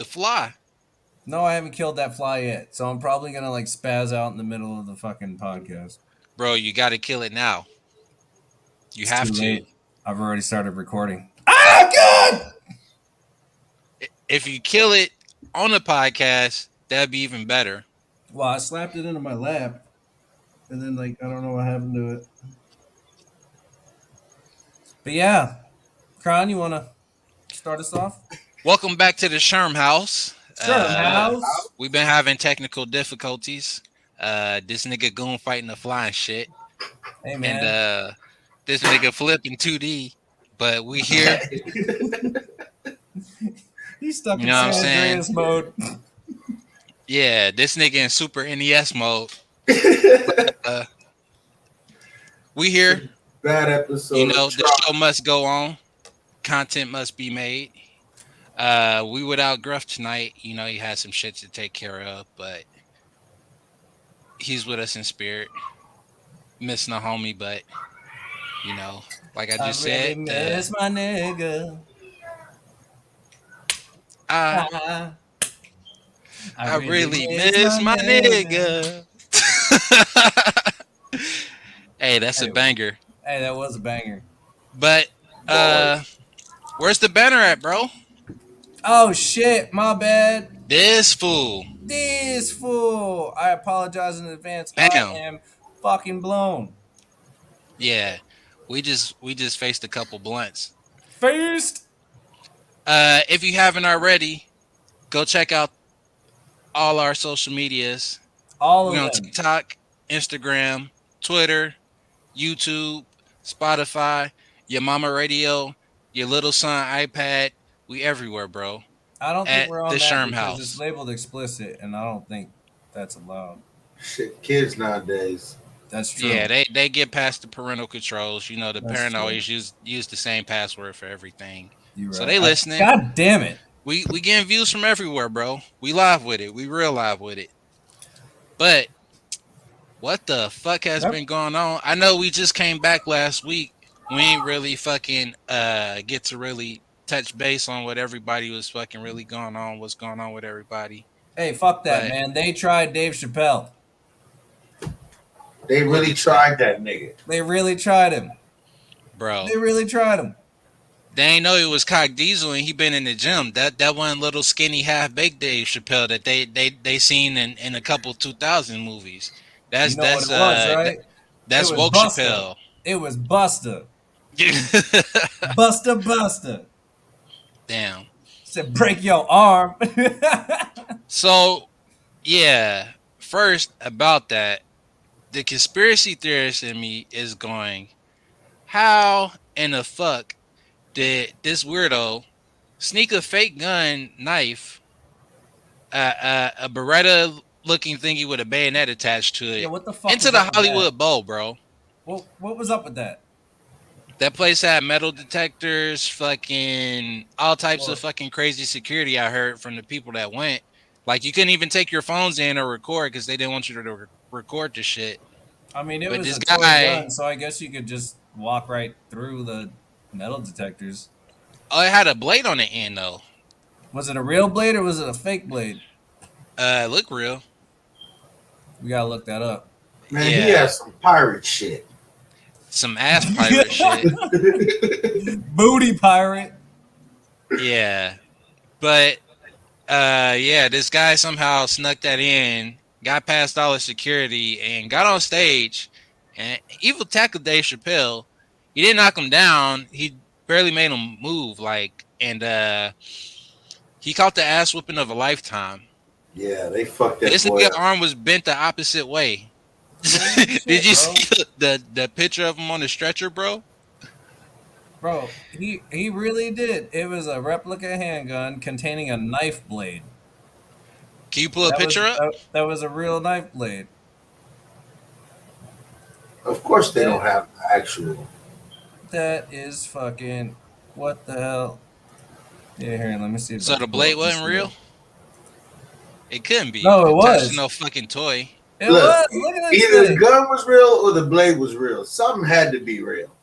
fly. No, I haven't killed that fly yet, so I'm probably gonna like spaz out in the middle of the fucking podcast. Bro, you got to kill it now. You It's too have to. late. I've already started recording. Ah, God! If you kill it on the podcast, that'd be even better. Well, I slapped it into my lap, and then like I don't know what happened to it. But yeah, Kron, you wanna start us off? Welcome back to the Shermhouse. Shermhouse. We've been having technical difficulties. This nigga goon fighting the fly and shit. Hey And man. this nigga flipping 2D. But we here. He's stuck You in know what I'm San saying? Andreas mode. Yeah, this nigga in Super NES mode. We here. Bad episode. You know, the show must go on. Content must be made. We without Gruff tonight. You know, he had some shit to take care of, but he's with us in spirit. Missing a homie, but you know, like I just really said, miss my nigga. I really miss my nigga. Hey, that's a banger. Hey, that was a banger. But where's the banner at, bro? Oh shit, my bad. This fool. I apologize in advance. Bam. I am fucking blown. Yeah, we just faced a couple blunts. First, if you haven't already, go check out all our social medias. We're on TikTok, Instagram, Twitter, YouTube, Spotify, your mama radio, your little son iPad. We everywhere, bro. I don't think we're on the that because Shermhouse. it's labeled explicit, and I don't think that's allowed. Shit, kids nowadays. That's true. Yeah, they get past the parental controls. You know, the parent true. always use the same password for everything. You're so right. they listening. God damn it. We getting views from everywhere, bro. We live with it. We real live with it. But what the fuck has been going on? I know we just came back last week. We ain't really fucking get to really touch base on what everybody was fucking really going on. What's going on with everybody? Hey, fuck that, man. They tried Dave Chappelle. They really tried that nigga. They really tried him. Bro. They really tried him. They ain't know it was Cock Diesel and he been in the gym. That one little skinny half-baked Dave Chappelle that they seen in a couple 2000 movies. That's what it was, right? That's woke Chappelle. It was Buster. Buster. Damn. Said break your arm. So, yeah. First about that, the conspiracy theorist in me is going, how in the fuck did this weirdo sneak a fake gun knife, a Beretta looking thingy with a bayonet attached to it, what the fuck into the Hollywood Bowl, bro? What was up with that? That place had metal detectors, fucking all types of fucking crazy security. I heard from the people that went. Like, you couldn't even take your phones in or record because they didn't want you to record the shit. I mean, it was this guy, gun, so I guess you could just walk right through the metal detectors. Oh, it had a blade on the end, though. Was it a real blade or was it a fake blade? It looked real. We gotta look that up. Man, he has some pirate shit. Some ass pirate shit. Booty pirate. Yeah. But, this guy somehow snuck that in, got past all the security, and got on stage, and evil tackled Dave Chappelle. He didn't knock him down. He barely made him move, and he caught the ass whooping of a lifetime. Yeah, they fucked that. This nigga's arm was bent the opposite way. Did you see the picture of him on the stretcher, bro? Bro, he really did. It was a replica handgun containing a knife blade. Can you pull a picture up? That was a real knife blade. Of course they don't have actual. That is fucking... What the hell? Yeah, here, let me see. So the blade wasn't real? It couldn't be. No, it was. No fucking toy. It was. Look at this either thing. the gun was real or the blade was real. Something had to be real.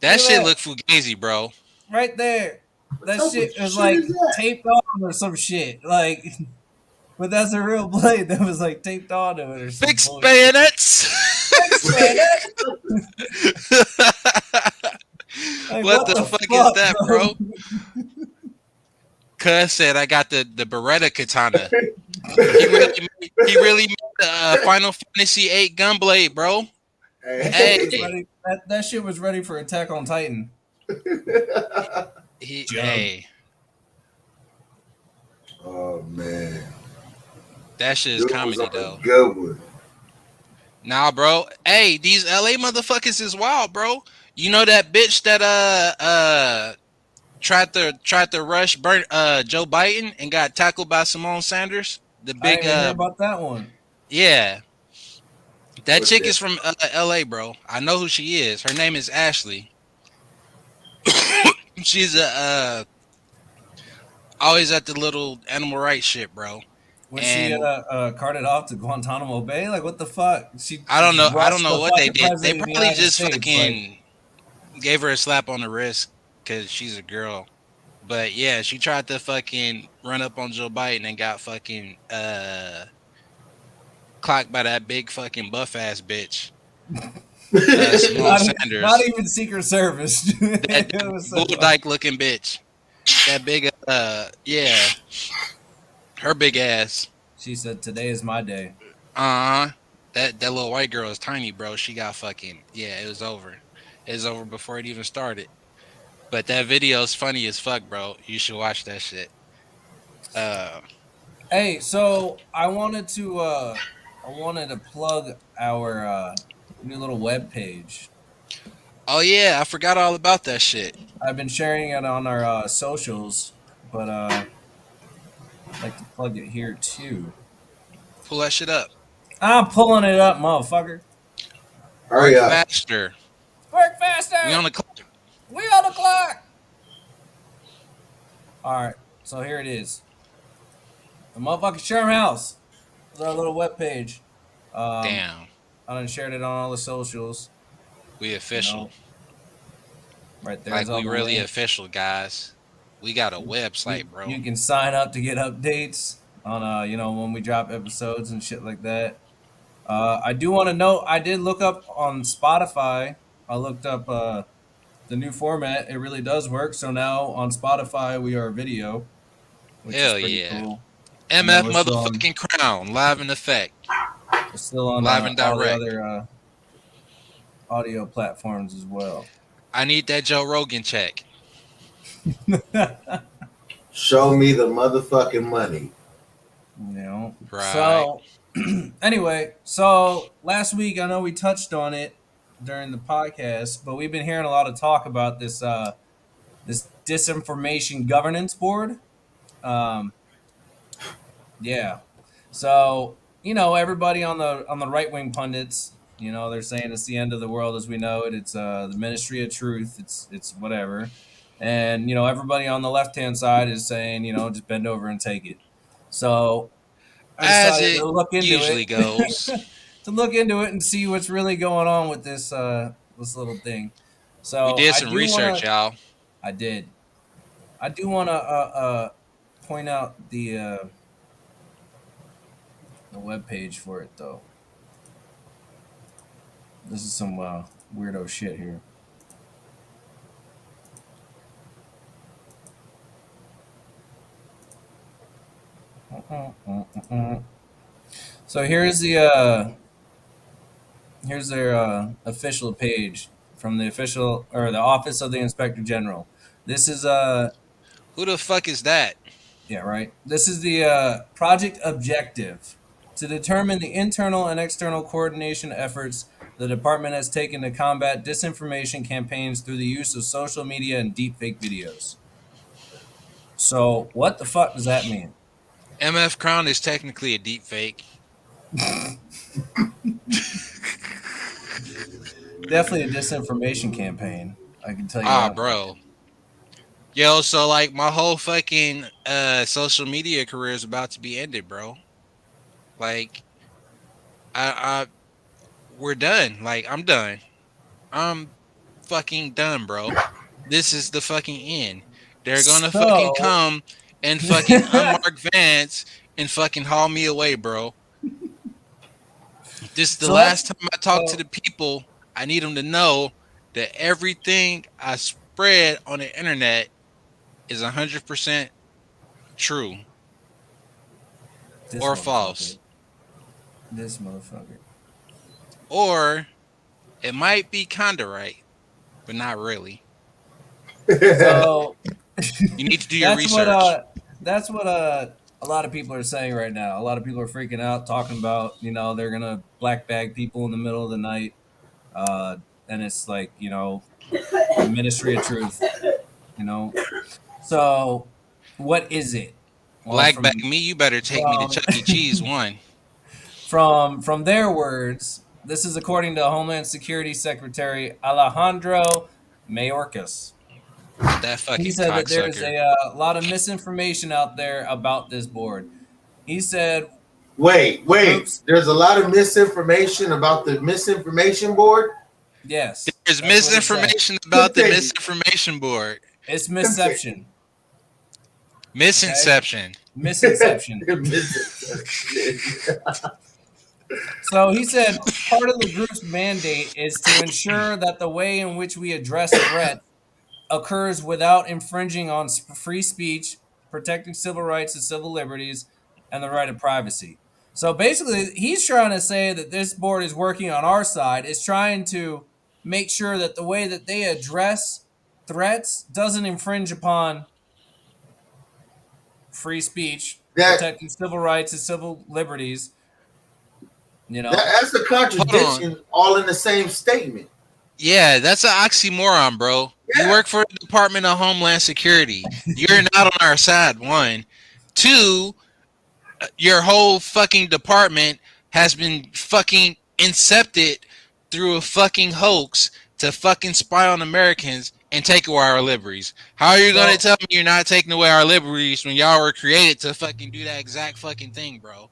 That shit looked fugazi, bro. Right there. What that type of shit was shit like is that? taped on or some shit. Like, but that's a real blade that was like taped onto it or some Fixed bullshit. bayonets. Thanks, man. Like, What what the the fuck is fuck, that, bro? bro? Cuz said I got the Beretta katana. He really made the Final Fantasy 8 gunblade, bro. That Hey. shit was Hey, ready. That shit was ready for Attack on Titan. he Jump. hey, Oh man, that shit is dude was comedy on a though. good one. Nah, bro. Hey, these LA motherfuckers is wild, bro. You know that bitch that tried to rush Joe Biden and got tackled by Simone Sanders? The I big didn't even hear about that one. yeah. That What chick the? is from LA, bro. I know who she is. Her name is Ashley. She's a always at the little animal rights shit, bro. Was she And carted off to Guantanamo Bay? Like, what the fuck? I She don't just know. I don't rushed know the what they fucking did. They president of the probably United just States. Like, fucking gave her a slap on the wrist because she's a girl. But yeah, she tried to fucking run up on Joe Biden and got fucking clocked by that big fucking buff ass bitch, Simone not Sanders. even Secret Service. That It was bull dyke looking bitch. That big yeah, her big ass. she said, "Today is my day." Uh-huh. That little white girl is tiny, bro. She got fucking yeah, it was over. It was over before it even started. But that video is funny as fuck, bro. You should watch that shit. Uh Hey, so I wanted to plug our new little web page. oh yeah, I forgot all about that shit. I've been sharing it on our socials, but I'd like to plug it here too. Pull that shit up. I'm pulling it up, motherfucker. Hurry Work up. faster. Work We on faster. the clock. We on the clock. All right, so here it is. The motherfucking Shermhouse is our little web page. Um, Damn. I done shared it on all the socials. We You official. know, right there's Like all we the really links. official, guys. We got a You website, bro. you can sign up to get updates on when we drop episodes and shit like that. I do want to note I did look up on Spotify. I looked up the new format. It really does work. So now on Spotify we are video, which is Hell pretty yeah. cool. And then MF motherfucking crown. Live in effect. we're still on Live and all the direct. other audio platforms as well. I need that Joe Rogan check. Show me the motherfucking money. Right. So anyway, so last week I know we touched on it during the podcast, but we've been hearing a lot of talk about this Disinformation Governance Board. Um, yeah. So everybody on the right wing pundits, they're saying it's the end of the world as we know it. It's the Ministry of Truth. It's whatever, and everybody on the left hand side is saying just bend over and take it. So I As decided it to look into usually it, goes. to look into it and see what's really going on with this little thing. We So did I some do want research, to. y'all. I did. I do want to point out the web page for it though. This is some weirdo shit here. So here's their official page from the official or the Office of the Inspector General. This is Who the fuck is that? yeah, right. This is the project objective to determine the internal and external coordination efforts the department has taken to combat disinformation campaigns through the use of social media and deepfake videos. So, what the fuck does that mean? MF Crown is technically a deep fake. Definitely a disinformation campaign. I can tell you Ah, that much. bro. Yo, so like my whole fucking social media career is about to be ended, bro. Like I we're done. Like I'm done. I'm fucking done, bro. This is the fucking end. They're gonna fucking So, come and fucking unmarked vans and fucking haul me away, bro. This is the so let's last time I talk to so the people. I need them to know that everything I spread on the internet is 100% true this or motherfucker, false. this motherfucker. Or it might be kinda right, but not really. So You need to do your that's what research. that's what a lot of people are saying right now. A lot of people are freaking out, talking about they're gonna black bag people in the middle of the night, uh, and it's like the Ministry of Truth, you know. So what is it? Well, Black bag me, you better take me to from Chuck E. Cheese one. from their words, this is according to Homeland Security Secretary Alejandro Mayorkas. That He fucking said that there's cocksucker. a lot of misinformation out there about this board. He said Wait. groups, There's a lot of misinformation about the misinformation board. yes, There's that's what he said. misinformation about the Continue. misinformation board. It's Continue. misception, okay? Misinception. Misinception. So he said part of the group's mandate is to ensure that the way in which we address threats occurs without infringing on free speech, protecting civil rights and civil liberties, and the right of privacy. So basically, he's trying to say that this board is working on our side, is trying to make sure that the way that they address threats doesn't infringe upon free speech, that protecting civil rights and civil liberties, you that know? that's a Hold on. contradiction, all in the same statement. Yeah, that's an oxymoron, bro. You Yeah, work for the Department of Homeland Security. You're not on our side, one. Two, your whole fucking department has been fucking incepted through a fucking hoax to fucking spy on Americans and take away our liberties. How are you gonna So, tell me you're not taking away our liberties when y'all were created to fucking do that exact fucking thing, bro?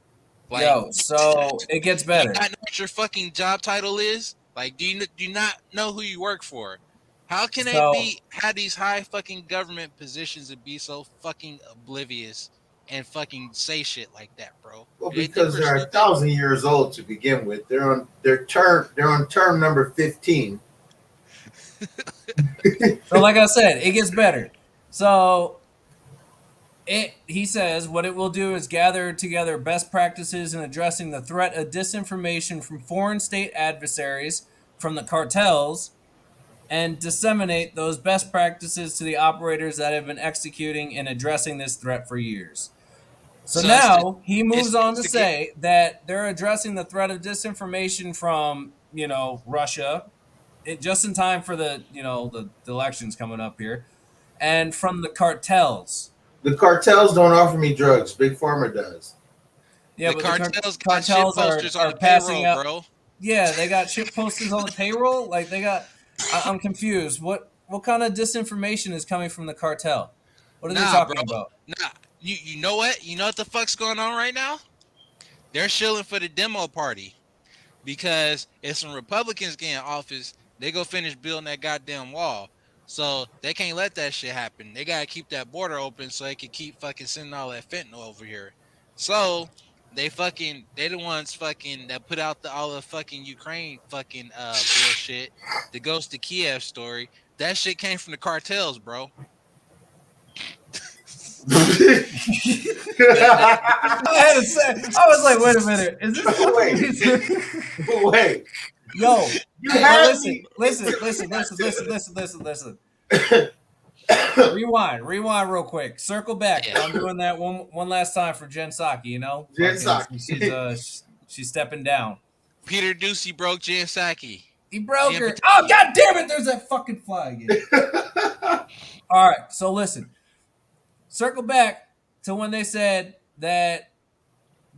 Like, so it gets do you better. not know what your fucking job title is? Like, do you not know who you work for? How can they So, be have these high fucking government positions and be so fucking oblivious and fucking say shit like that, bro? well, Do they think because we're they're a stupid? thousand years old to begin with. They're on their term. They're on term number 15. so like I said, it gets better. So he says what it will do is gather together best practices in addressing the threat of disinformation from foreign state adversaries, from the cartels, and disseminate those best practices to the operators that have been executing and addressing this threat for years. So So now he moves on it's to to get say that they're addressing the threat of disinformation from, Russia, just in time for the elections coming up here, and from the cartels. The cartels don't offer me drugs. Big Pharma does. Yeah, the but the cartels got shit cartels are posters on are the passing payroll, out. bro. Yeah, they got shit posters on the payroll. Like they got. I'm confused. What kind of disinformation is coming from the cartel? What are they Nah, talking bro. about? Nah. You know what? You know what the fuck's going on right now? They're shilling for the demo party. Because if some Republicans get in office, they go finish building that goddamn wall. So they can't let that shit happen. They gotta keep that border open so they can keep fucking sending all that fentanyl over here. So they the ones fucking that put out all the fucking Ukraine fucking bullshit, the Ghost of Kiev story. That shit came from the cartels, bro. That I had to say. I was like, wait a minute. Is this Wait, fucking? wait. Yo, You hey, but had listen, me. listen, listen, listen, listen, listen, listen, listen. Rewind real quick. Circle back. yeah. I'm doing that one last time for Jen Psaki. Jen Fucking, Psaki. she's stepping down. Peter Ducey broke Jan Psaki. He broke Jan her. Oh Pataki. god damn it! There's that fucking fly again. All right, so listen. Circle back to when they said that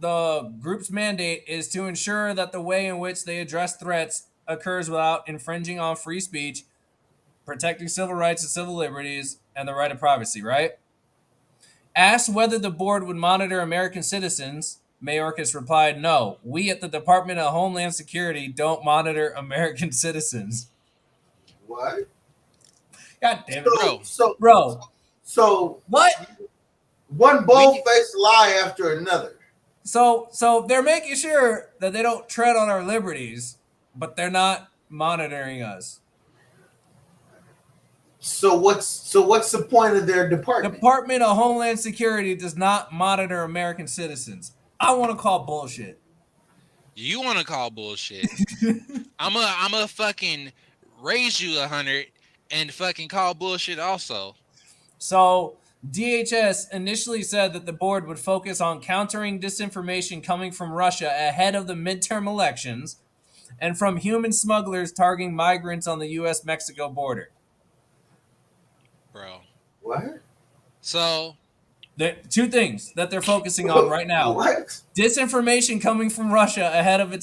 the group's mandate is to ensure that the way in which they address threats occurs without infringing on free speech, protecting civil rights and civil liberties, and the right of privacy, right? Asked whether the board would monitor American citizens, Mayorkas replied, "No, we at the Department of Homeland Security don't monitor American citizens." What? God damn it. So Bro, so Bro, So What? one We bold faced lie after another. So they're making sure that they don't tread on our liberties, but they're not monitoring us. So what's the point of their department? Department of Homeland Security does not monitor American citizens. I want to call bullshit. you want to call bullshit? I'm a fucking raise you 100 and fucking call bullshit also. So, DHS initially said that the board would focus on countering disinformation coming from Russia ahead of the midterm elections and from human smugglers targeting migrants on the US Mexico border. Bro. What? So Two things that they're focusing on right now. What? Disinformation coming from Russia ahead of the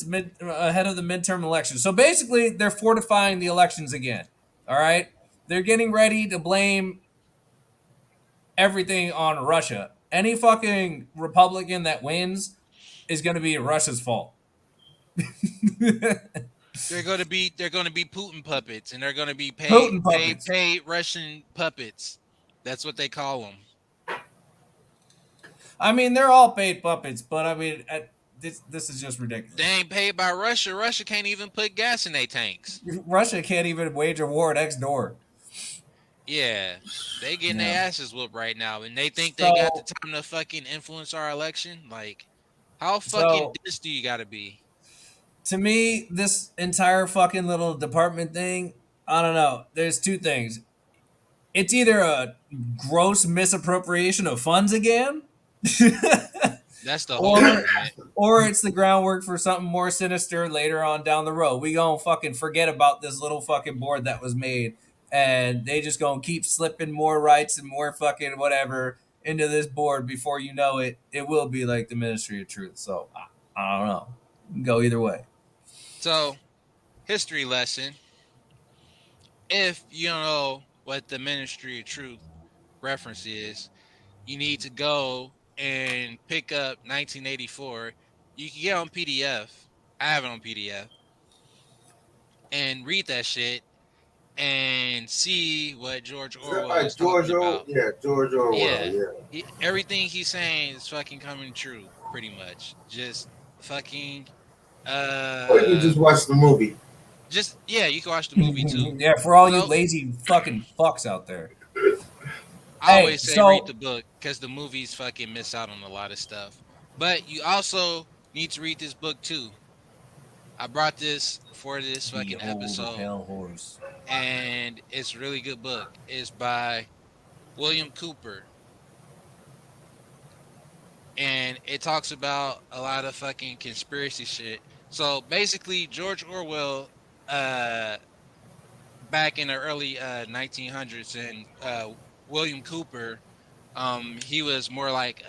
midterm elections. So basically, they're fortifying the elections again. All right, they're getting ready to blame everything on Russia. Any fucking Republican that wins is going to be Russia's fault. they're gonna be Putin puppets, and they're gonna be Putin puppets. paid Russian puppets. That's what they call them. I mean, they're all paid puppets, but I mean, this is just They ridiculous. ain't paid by Russia. Russia can't even put gas in their tanks. Russia can't even wage a war next door. Yeah, they getting Yeah. their asses whooped right now, and they think they got the So, time to fucking influence our election. Like, how fucking so dis do you gotta be? to me, this entire fucking little department thing, I don't know. There's two things. It's either a gross misappropriation of funds again, That's the whole or government. or it's the groundwork for something more sinister later on down the road. We gonna fucking forget about this little fucking board that was made, and they just gonna keep slipping more rights and more fucking whatever into this board. Before you know it, it will be like the Ministry of Truth. So I don't know. It can go either way. So, history lesson: if you don't know what the Ministry of Truth reference is, you need to go and pick up 1984. You can get it on PDF. I have it on PDF and read that shit and see what George Is that Orwell by is George talking Orwell? about. Yeah, George Orwell. Yeah, Yeah. everything he's saying is fucking coming true, pretty much. Just fucking, Or you can uh, just watch the movie. just yeah. You can watch the movie too. Yeah, for all you So lazy fucking fucks out there. I Hey, always say read so the book because the movies fucking miss out on a lot of stuff. But you also need to read this book too. I brought this for this the fucking old episode, pale horse. and it's a really good book. It's by William Cooper, and it talks about a lot of fucking conspiracy shit. So basically, George Orwell, uh, back in the early 1900s, and William Cooper, he was more like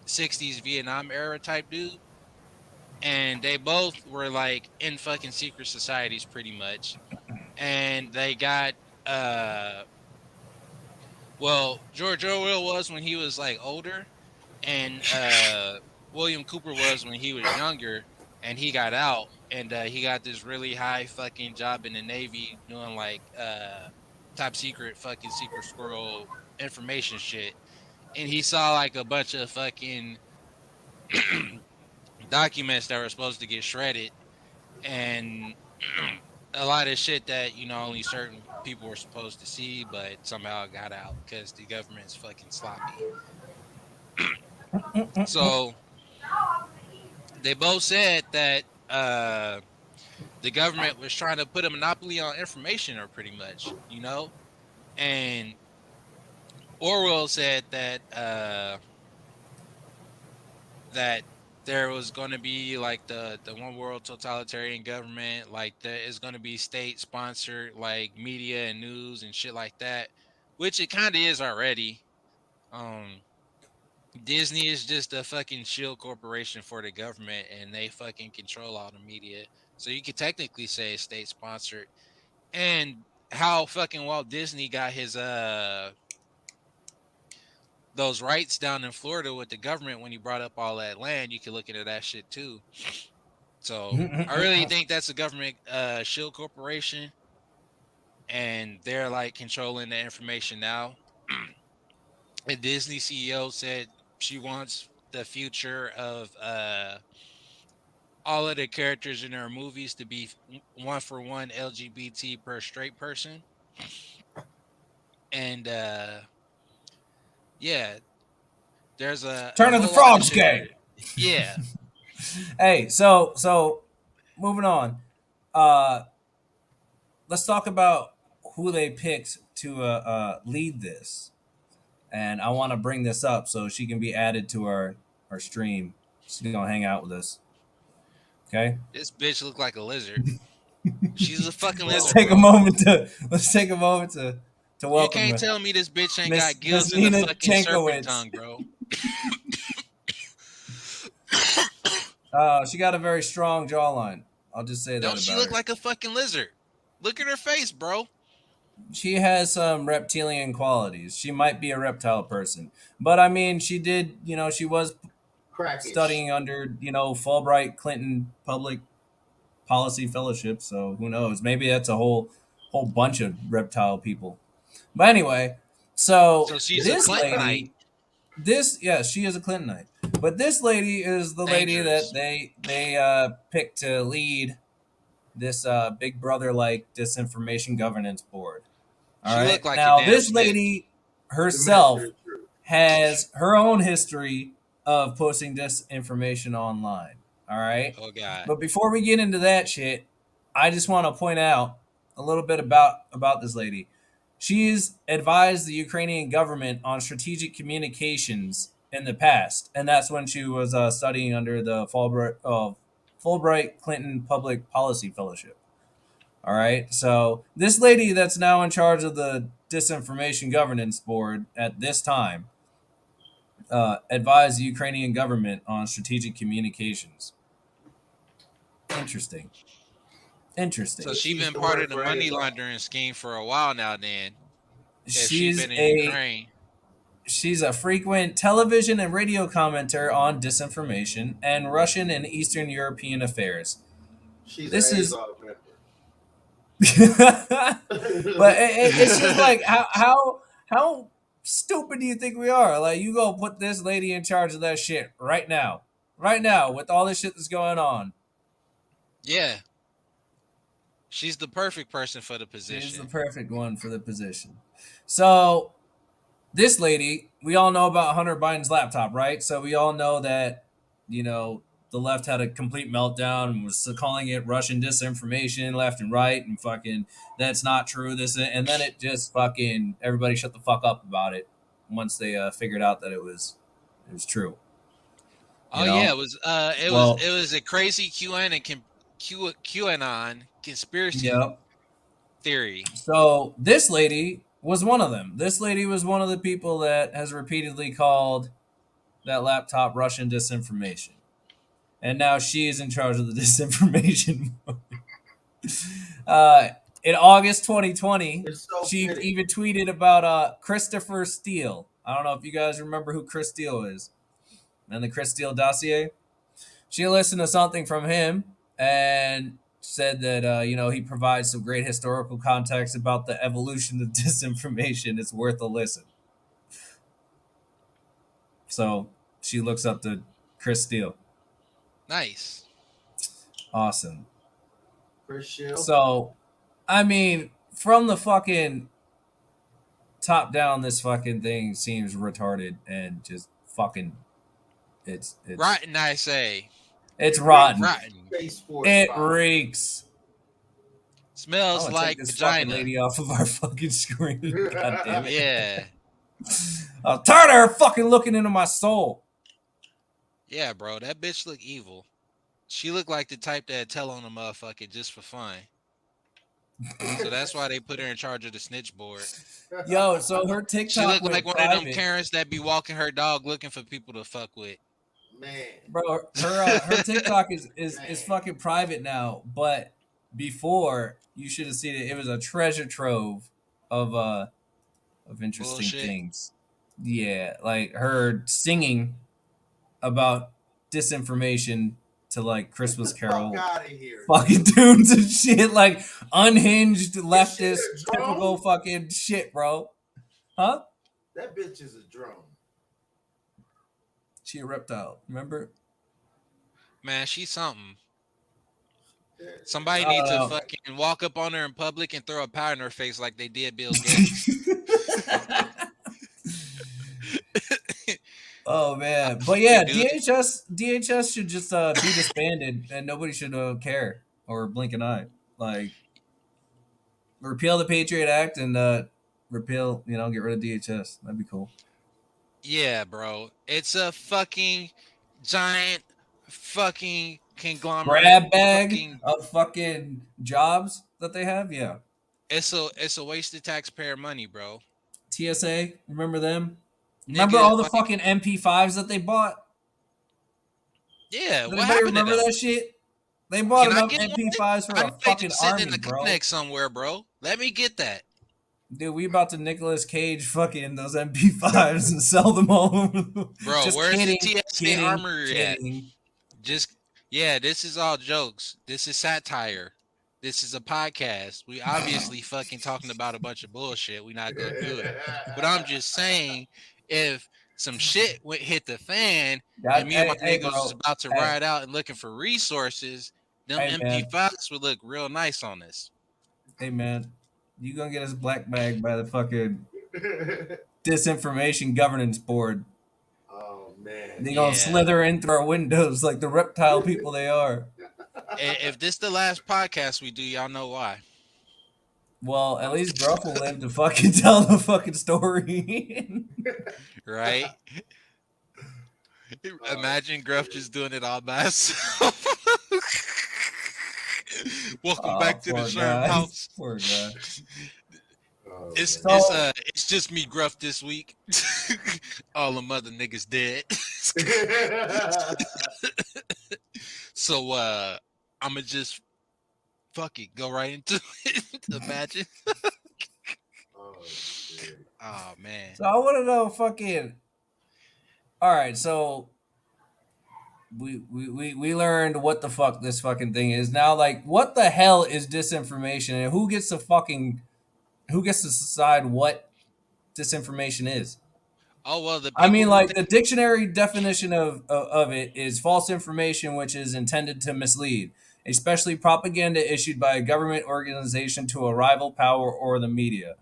60s Vietnam era type dude, and they both were like in fucking secret societies pretty much, and they got uh well, George Orwell was when he was like older, and William Cooper was when he was younger, and he got out, and he got this really high fucking job in the Navy doing like top secret fucking secret squirrel information shit, and he saw like a bunch of fucking documents that were supposed to get shredded, and a lot of shit that only certain people were supposed to see, but somehow it got out because the government's fucking sloppy. So they both said that the government was trying to put a monopoly on information, or pretty much, and Orwell said that there was going to be like the one world totalitarian government, like there is going to be state sponsored like media and news and shit like that, which it kind of is already. um Disney is just a fucking shield corporation for the government, and they fucking control all the media. So you could technically say it's state sponsored. And how fucking Walt Disney got his those rights down in Florida with the government when he brought up all that land, you can look into that shit too. So I really think that's a government shield corporation, and they're like controlling the information now. A Disney CEO said she wants the future of all of the characters in her movies to be one for one LGBT per straight person. And yeah, there's a Turn of the whole lot of Frogs shit gay. there. Yeah, Hey, so moving on. Uh, let's talk about who they picked to lead this, and I want to bring this up so she can be added to our stream. She's gonna hang out with us. Okay. this bitch look like a lizard. She's a fucking let's lizard, Whoa. take a bro. moment to let's take a moment to You welcome can't tell me this bitch ain't got Miss gills and a Nina fucking serpent Jankowicz. tongue, bro. She got a very strong jawline. I'll just say that Don't she about look her. like a fucking lizard? Look at her face, bro. She has some reptilian qualities. She might be a reptile person, but I mean, she did. She was Crackish. studying under Fulbright Clinton Public Policy Fellowship. So who knows? Maybe that's a whole bunch of reptile people. But anyway, so So she's a this Clintonite. lady, she is a Clintonite. But this lady is the lady that Dangerous. they picked to lead this Big Brother like disinformation governance board. All She look right. like a Now, damn this snitch. lady The minister herself of truth. has her own history of posting disinformation online. All right. Oh god. But before we get into that shit, I just want to point out a little bit about this lady. She's advised the Ukrainian government on strategic communications in the past, and that's when she was studying under the Fulbright Clinton Public Policy Fellowship. All right. So this lady that's now in charge of the Disinformation Governance Board at this time advised the Ukrainian government on strategic communications. Interesting. So Interesting. So she she's been the part one of the for money everybody. laundering scheme for a while now. Then, if she She's been in a Ukraine, she's a frequent television and radio commenter on disinformation and Russian and Eastern European affairs. She's an This is Azov member. but it's just like how stupid do you think we are? Like you go put this lady in charge of that shit right now with all this shit that's going on. yeah, she's the perfect person for the She's the position. perfect one for the position. So this lady, we all know about Hunter Biden's laptop, right? So we all know that you know the left had a complete meltdown and was calling it Russian disinformation left and right and fucking that's not true. And then it just fucking everybody shut the fuck up about it once they figured out that it was true. You Oh yeah, know, it was well, it was a crazy QAnon conspiracy yeah. theory. So this lady was one of them. This lady was one of the people that has repeatedly called that laptop Russian disinformation. And now she is in charge of the disinformation. uh, in August 2020, It's so she fitting. even tweeted about Christopher Steele. I don't know if you guys remember who Chris Steele is. And the Chris Steele dossier. She listened to something from him and said that he provides some great historical context about the evolution of disinformation. It's worth a listen. So she looks up to Chris Steele. Nice. Awesome. Chris Shield. So, I mean, from the fucking top down, this fucking thing seems retarded and just fucking it's Rotten, I say. it's It reeks rotten. Rotten. Space Force It vibe. reeks. I'm Smells gonna take like this fucking vagina. lady off of our fucking screen. God damn it! Yeah. I'm tired of her fucking looking into my soul. Yeah, bro. That bitch look evil. She looked like the type that tell on a motherfucker just for fun. So that's why they put her in charge of the snitch board. Yo, so her She TikTok looked like went one of them private, parents that be walking her dog looking for people to fuck with. Man, bro. Her TikTok is man. fucking private now, but before you should have seen it. It was a treasure trove of interesting Bullshit. things. Yeah, like her singing about disinformation to like Get the Christmas fuck Carol out of here, fucking dude. tunes and shit, like unhinged Is she leftist a typical drone? fucking shit, bro. Huh? That bitch is a drone. She a reptile. Remember? Man, she's something. That- Somebody I needs to don't fucking walk up on her in public and throw a pie in her face like they did Bill Gates. know. Oh I man, but fucking yeah, do it. DHS should just be disbanded, and nobody should care or blink an eye. Like repeal the Patriot Act and repeal, get rid of DHS. That'd be cool. Yeah, bro. It's a fucking giant fucking conglomerate. Grab bag Fucking of fucking jobs that they have. Yeah, it's a waste of taxpayer money, bro. TSA. Remember them? Remember Nigga, all the like, fucking MP5s that they bought? yeah, Does what anybody happened to remember them? that shit? They bought Can I enough get one? MP5s for I a know they fucking just sitting in army, the bro. Connex somewhere, bro. Let me get that. Dude, we about to Nicolas Cage fucking those MP5s and sell them all over. Bro, Just where's the kidding, TSA kidding, armory at? kidding. Just yeah, this is all jokes. This is satire. This is a podcast. We obviously fucking talking about a bunch of bullshit. We not gonna do it. But I'm just saying, if some shit went hit the fan and That, me and my hey, niggas was bro. about to Hey, ride out and looking for resources, them hey, man. MP5s would look real nice on this. Hey, man. You gonna get us black bag by the fucking Disinformation Governance Board. oh man. They gonna Yeah. slither in through our windows like the reptile people they are. If this the last podcast we do, y'all know why. Well, at least Gruff will live to fucking tell the fucking story. Right? Oh, Imagine Gruff just doing it all by himself. Welcome Oh, back to the poor guy. Shermhouse. Poor guy. oh It's man. it's So, uh it's just me Gruff this week. All the mother niggas dead. So I'ma just fuck it, go right into it. Imagine. oh shit. Oh man. so I want to know fucking. All right, so we learned what the fuck this fucking thing is. Now, like, what the hell is disinformation, and who gets to decide what disinformation is? Oh well, the I people mean, who like think the dictionary definition of it is false information which is intended to mislead, especially propaganda issued by a government organization to a rival power or the media.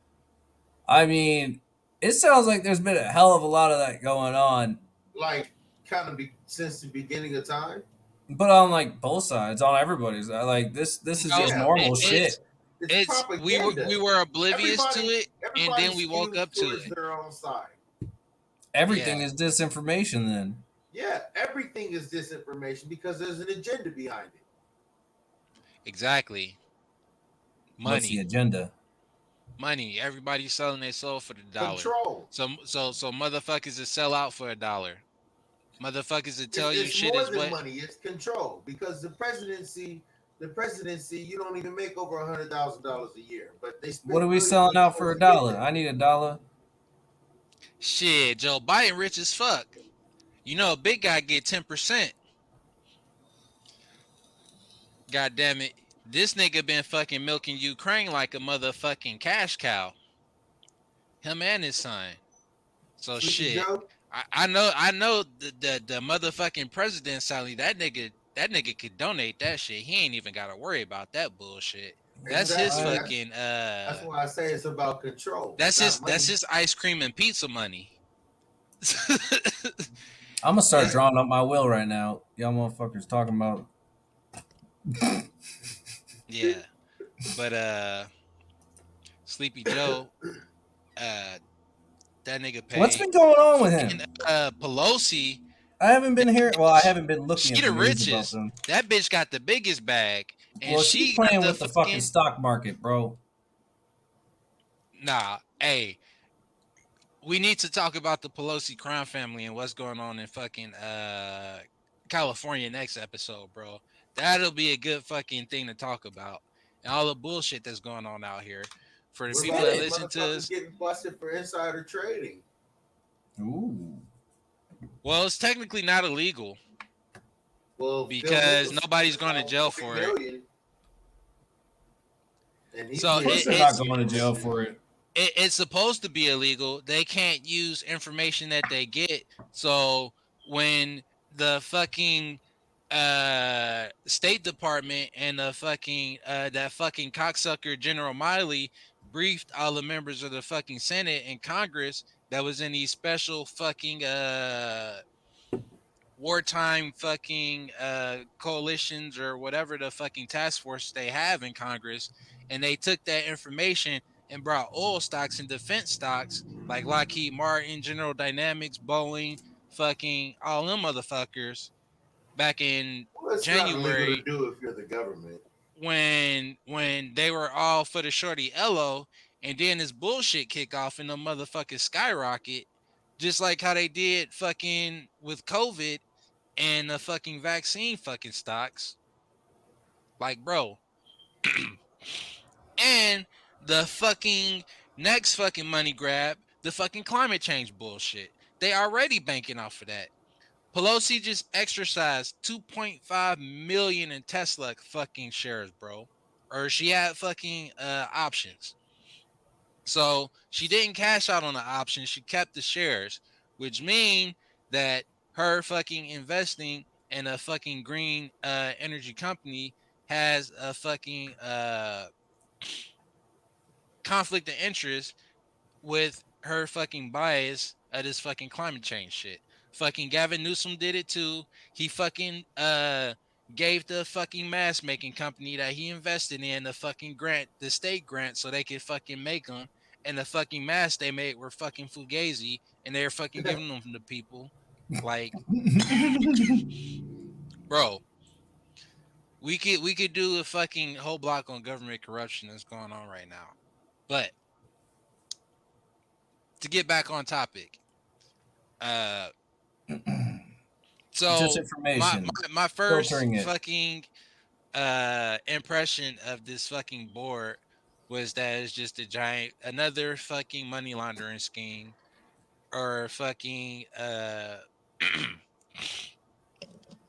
I mean, it sounds like there's been a hell of a lot of that going on, Like kind of since the beginning of time. but on like both sides, on everybody's like this is just no, Yeah, normal it's shit. it's it's we propaganda. were oblivious to Everybody it, and everybody then we woke skews up to towards it. their own side. Everything Yeah, is disinformation then. Yeah, everything is disinformation because there's an agenda behind it. exactly. What's the Money. agenda? Money. Everybody's selling their soul for the dollar. Control. So motherfuckers that sell out for a dollar. Motherfuckers that It's tell you it's shit more is than what. money. It's control because the presidency, you don't even make over $100,000 a year, but they What are spend we millions selling on out for supposed a to get dollar? there. I need a dollar. Shit, Joe Biden rich as fuck. You know, a big guy get 10%. God damn it. This nigga been fucking milking Ukraine like a motherfucking cash cow. Him and his son. So Sleepy shit. Joe. I know the motherfucking president Sally, that nigga could donate that shit. He ain't even gotta worry about that bullshit. That's his Exactly. I That's fucking that's why I say it's about control, that's his not that's money. his ice cream and pizza money. I'm gonna start That's drawing up my will right now. Y'all motherfuckers talking about yeah. But Sleepy Joe, that nigga what's paid been going on with fucking him. Pelosi. I haven't been here. Well, I Bitch, haven't been looking she at the the news about richest. them. That bitch got the biggest bag, and Well, she's she got playing the with the fucking fucking stock market, bro. nah. Hey, we need to talk about the Pelosi crime family and what's going on in fucking California next episode, bro. That'll be a good fucking thing to talk about. And all the bullshit that's going on out here. For the What Let's people get about that these it. listen to motherfuckers us, getting busted for insider trading? Ooh. well, it's technically not illegal Well, Phil because Mickelson nobody's just going to lost jail 40 for it. million, and he's So Of course, getting they're busted not it's for going to jail bullshit. for it. it's supposed to be illegal. They can't use information that they get. So when the fucking State Department and the fucking that fucking cocksucker General Miley briefed all the members of the fucking Senate and Congress that was in these special fucking wartime fucking coalitions or whatever the fucking task force they have in Congress, and they took that information and brought oil stocks and defense stocks like Lockheed Martin, General Dynamics, Boeing, fucking all them motherfuckers back in Well, it's not illegal to January do if you're the government. when they were all for the shorty Ello, and then this bullshit kick off and the motherfuckers skyrocket, just like how they did fucking with COVID and the fucking vaccine fucking stocks. Like, bro. And the fucking next fucking money grab, the fucking climate change bullshit. They already banking off of that. Pelosi just exercised 2.5 million in Tesla fucking shares, bro. Or she had fucking options. So she didn't cash out on the options. She kept the shares, which mean that her fucking investing in a fucking green energy company has a fucking conflict of interest with her fucking bias of this fucking climate change shit. Fucking Gavin Newsom did it too. He fucking gave the fucking mask making company that he invested in the fucking grant, the state grant, so they could fucking make them. And the fucking masks they made were fucking fugazi, and they're fucking giving them to people. Like, bro, we could do a fucking whole block on government corruption that's going on right now. But to get back on topic, uh, so Disinformation, my first filtering it. fucking impression of this fucking board was that it's just a giant another fucking money laundering scheme or fucking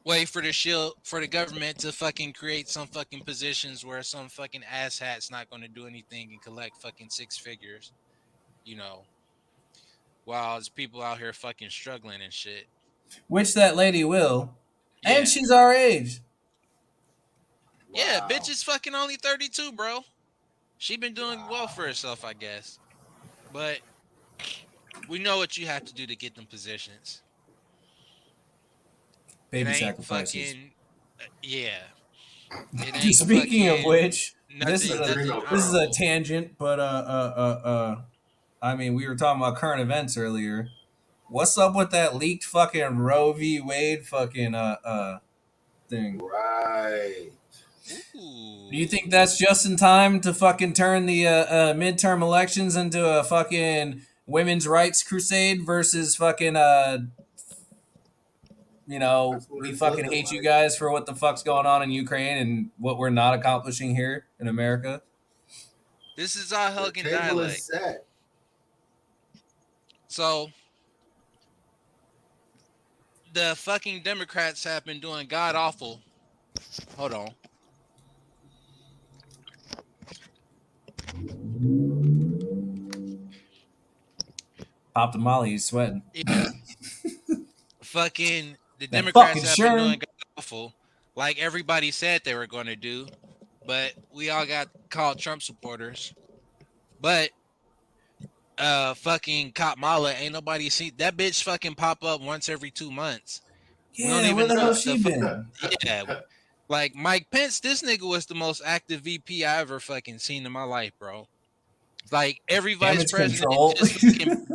way for the shield for the government to fucking create some fucking positions where some fucking asshat's not going to do anything and collect fucking six figures, you know, while there's people out here fucking struggling and shit. Which that lady will. And Yeah. she's our age. Yeah, bitch Wow. is fucking only 32, bro. She been doing well for Wow. herself, I guess. But we know what you have to do to get them positions. It Baby ain't sacrifices. fucking yeah. It ain't Speaking of fucking which, nothing nothing this is a Adrenochrome. tangent, but I mean, we were talking about current events earlier. What's up with that leaked fucking Roe v. Wade fucking thing? Right. Do you think Ooh. that's just in time to fucking turn the midterm elections into a fucking women's rights crusade versus fucking That's what we it's fucking looking hate you like. guys for what the fuck's going on in Ukraine and what we're not accomplishing here in America? This is our The Hogan table is dialect. set. So the fucking Democrats have been doing god awful. Hold on. Pop the Molly, he's sweating. Yeah. Fucking the That Democrats fucking have been doing Sherm. god awful like everybody said they were going to do, but we all got called Trump supporters. But fucking Kamala, ain't nobody seen that bitch fucking pop up once every 2 months. We don't Yeah, where even the know hell what the she fuck. been? Yeah, like Mike Pence, this nigga was the most active VP I ever fucking seen in my life, bro. Like every vice Damage president control. just fucking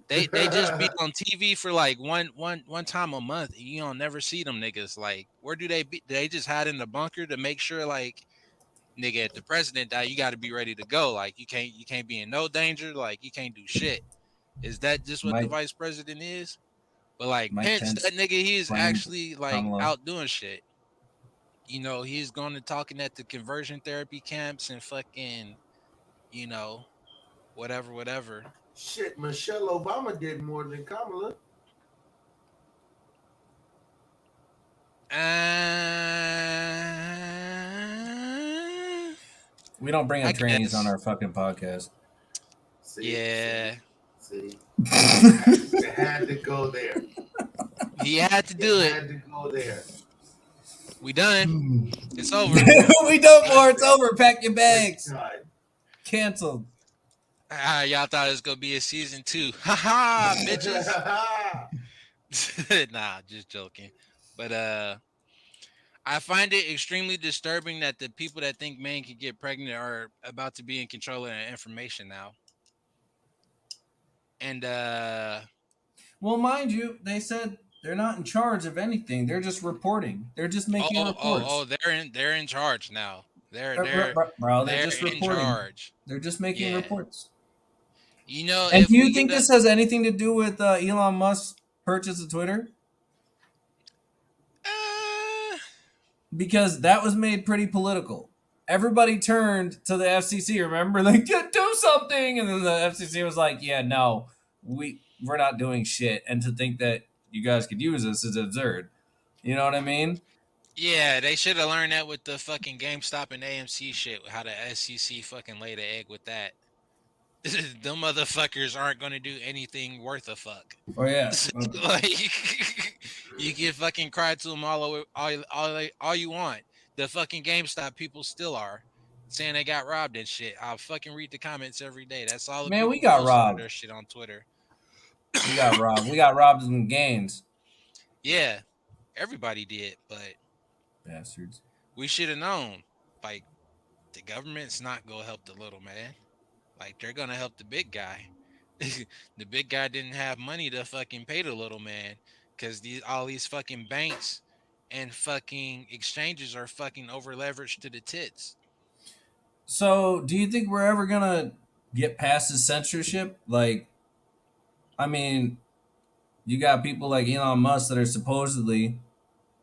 they just be on TV for like one time a month. And you don't never see them niggas. Like where do they be? Do they just hide in the bunker to make sure like nigga if the president die, you got to be ready to go. Like you can't be in no danger. Like you can't do shit. Is that just what the Mike vice president is? But like Mike Pence, that Pence nigga, he's playing actually like Kamala. out doing shit. You know, he's going to talking at the conversion therapy camps and fucking, you know, whatever, whatever. Shit, Michelle Obama did more than Kamala. Uh, We don't bring I up trannies on guess. our fucking podcast. See, Yeah, see. You had to go there. he had to You do it. had to go there. We done. It's over. We done Done, for. It's baby. over. Pack your It's bags. done. Canceled. Y'all thought it was gonna be a season two. Ha ha, bitches. Nah, just joking. But I find it extremely disturbing that the people that think men can get pregnant are about to be in control of their information now. And Well, mind you, they said they're not in charge of anything. They're just reporting. They're just making reports. they're in charge now. They're Bro, they're they're they're just in reporting. charge. They're just making Yeah. reports. And do If you we get think a this has anything to do with Elon Musk's purchase of Twitter? uh, Because that was made pretty political. Everybody turned to the FCC. Remember, like, "Yeah, do something," and then the FCC was like, "Yeah, no, we're not doing shit." And to think that you guys could use this is absurd. You know what I mean? yeah, they should have learned that with the fucking GameStop and AMC shit. How the SEC fucking laid an egg with that. Them motherfuckers aren't gonna do anything worth a fuck. Oh yeah. Like you can fucking cry to them all you want. The fucking GameStop people still are saying they got robbed and shit. I'll fucking read the comments every day. That's all the Man, we people got post under robbed. their shit on Twitter. We got robbed. We got robbed in gains. Yeah, everybody did, but Bastards. we should have known. Like the government's not gonna help the little man. Like they're gonna help the big guy. The big guy didn't have money to fucking pay the little man because all these fucking banks and fucking exchanges are fucking over leveraged to the tits. So, do you think we're ever gonna get past the censorship? Like, I mean, you got people like Elon Musk that are supposedly,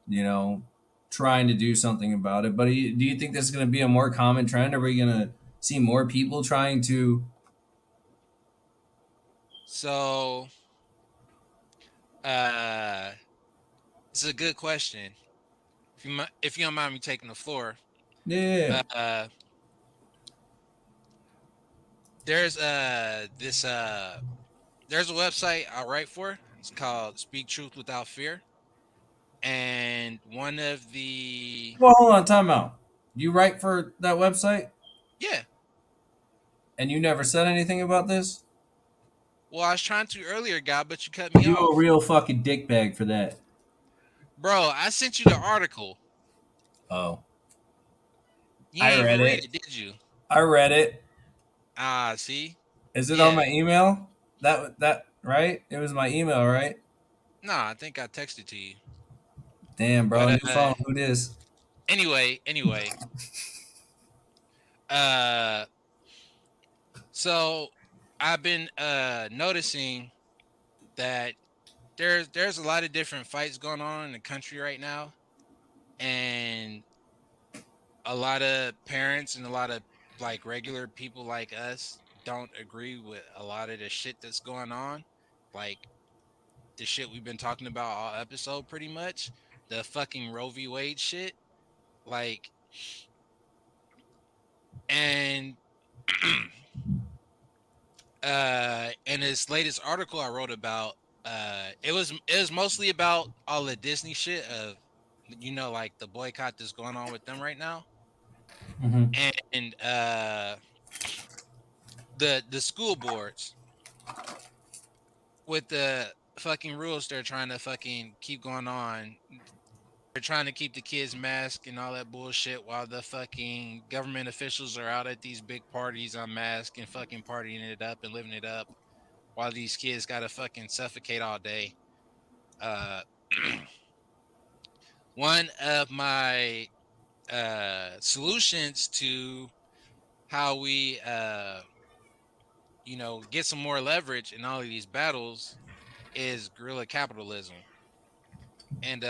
you know, trying to do something about it. But do you think this is going to be a more common trend? Are we going to see more people trying to? So, uh, it's a good question. If you don't mind me taking the floor, Yeah. uh, there's this there's a website I write for. It's called Speak Truth Without Fear, and one of the Well, hold on, time out. You write for that website, yeah. and you never said anything about this. Well, I was trying to earlier, guy, but you cut me You a off. real fucking dickbag for that. Bro, I sent you the article. Oh, You I ain't even read read it. it, did you? I read it. Ah, see? Is it on my Yeah. email? That right? It was my email, right? Nah, I think I texted to you. Damn, bro, But new phone. Who this? anyway, uh so I've been noticing that there's a lot of different fights going on in the country right now, and a lot of parents and a lot of like regular people like us don't agree with a lot of the shit that's going on. Like the shit we've been talking about all episode pretty much. The fucking Roe v. Wade shit. Like and in this latest article I wrote about, it was mostly about all the Disney shit of like the boycott that's going on with them right now. Mm-hmm. And the school boards with the fucking rules they're trying to fucking keep going on. They're trying to keep the kids masked and all that bullshit while the fucking government officials are out at these big parties unmasked and fucking partying it up and living it up while these kids gotta fucking suffocate all day. Uh, one of my solutions to how we get some more leverage in all of these battles is guerrilla capitalism. And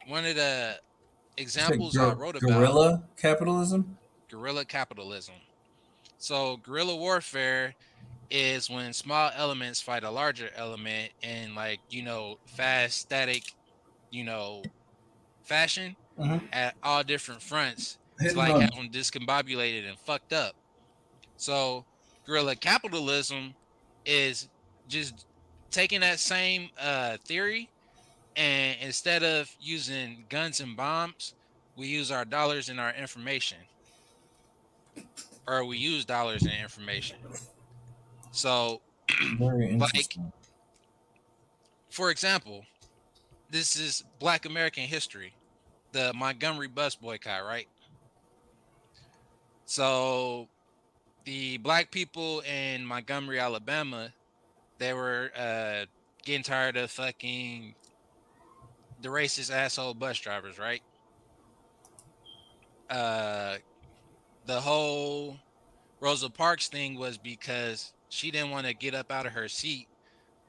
one of the You said examples I wrote about guerrilla capitalism. guerrilla capitalism. So guerrilla warfare is when small elements fight a larger element in like, fast static, you know, fashion Mm-hmm. at all different fronts to Hitting like have the them discombobulated and fucked up. So Guerrilla capitalism is just taking that same theory, and instead of using guns and bombs, we use our dollars and our information, or we use dollars and information. So, Very like, interesting. for example, this is Black American history, the Montgomery bus boycott, right? So, the black people in Montgomery, Alabama, they were getting tired of fucking the racist asshole bus drivers, right? Uh, the whole Rosa Parks thing was because she didn't want to get up out of her seat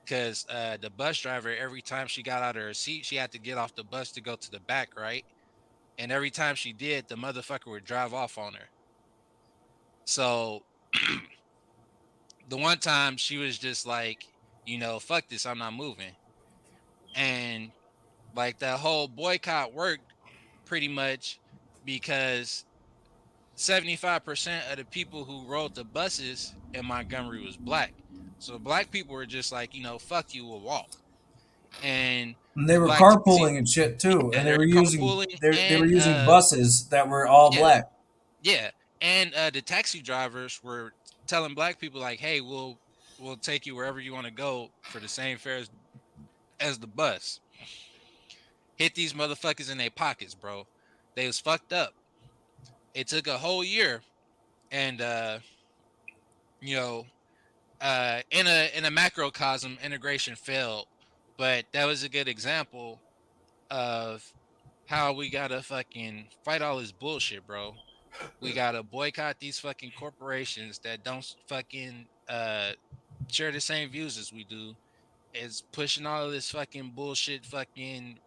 because the bus driver, every time she got out of her seat, she had to get off the bus to go to the back, right? And every time she did, the motherfucker would drive off on her. So the one time she was just like, fuck this, I'm not moving. And like that whole boycott worked pretty much because 75% of the people who rode the buses in Montgomery was black. So black people were just like, fuck you, we'll walk. And And they the were black taxi, carpooling and shit too, yeah, and they're carpooling they were and using buses that were all yeah, black. yeah. And the taxi drivers were telling black people like, hey, we'll take you wherever you want to go for the same fare as the bus. Hit these motherfuckers in their pockets, bro. They was fucked up. It took a whole year, and you know, in a macrocosm, integration failed, but that was a good example of how we gotta fucking fight all this bullshit, bro. We gotta boycott these fucking corporations that don't fucking share the same views as we do. Is pushing all of this fucking bullshit, fucking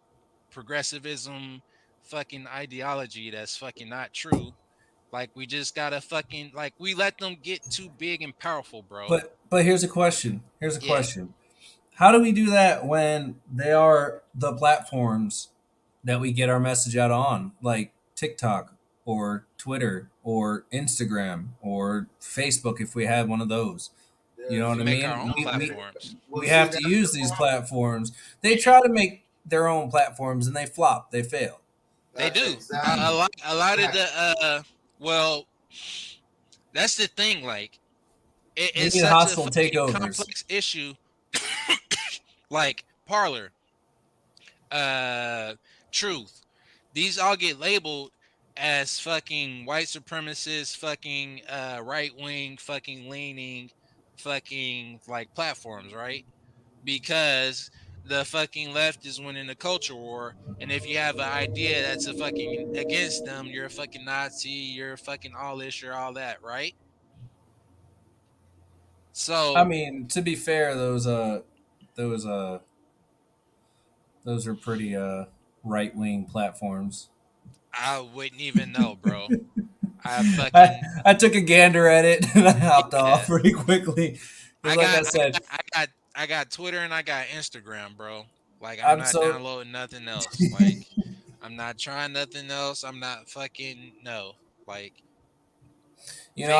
progressivism, fucking ideology that's fucking not true. Like we just gotta fucking like we let them get too big and powerful, bro. But here's a question. Here's a Yeah, question. How do we do that when they are the platforms that we get our message out on, like TikTok or Twitter or Instagram or Facebook if we had one of those? You know There's what we I make our mean? own platforms. well, We see, have to that's the use these problem. platforms. They try to make their own platforms and they flop. They fail. They That's do a exactly, lot. A lot of the exactly. well, that's the thing. Like They it's need such a hostile fucking takeovers. complex issue. Like Parlor, uh, Truth. These all get labeled as fucking white supremacist, fucking right wing, fucking leaning, fucking like platforms, right? Because the fucking left is winning the culture war. And if you have an idea that's a fucking against them, you're a fucking Nazi, you're a fucking all this, you're all that, right? I So mean, to be fair, those those are pretty right wing platforms. I wouldn't even know, bro. I I fucking I took a gander at it and I hopped off yeah. pretty quickly because, I like I got I said, got I got I got Twitter and I got Instagram, bro. Like I'm I'm not so downloading nothing else. Like I'm not trying nothing else. I'm not fucking no. Like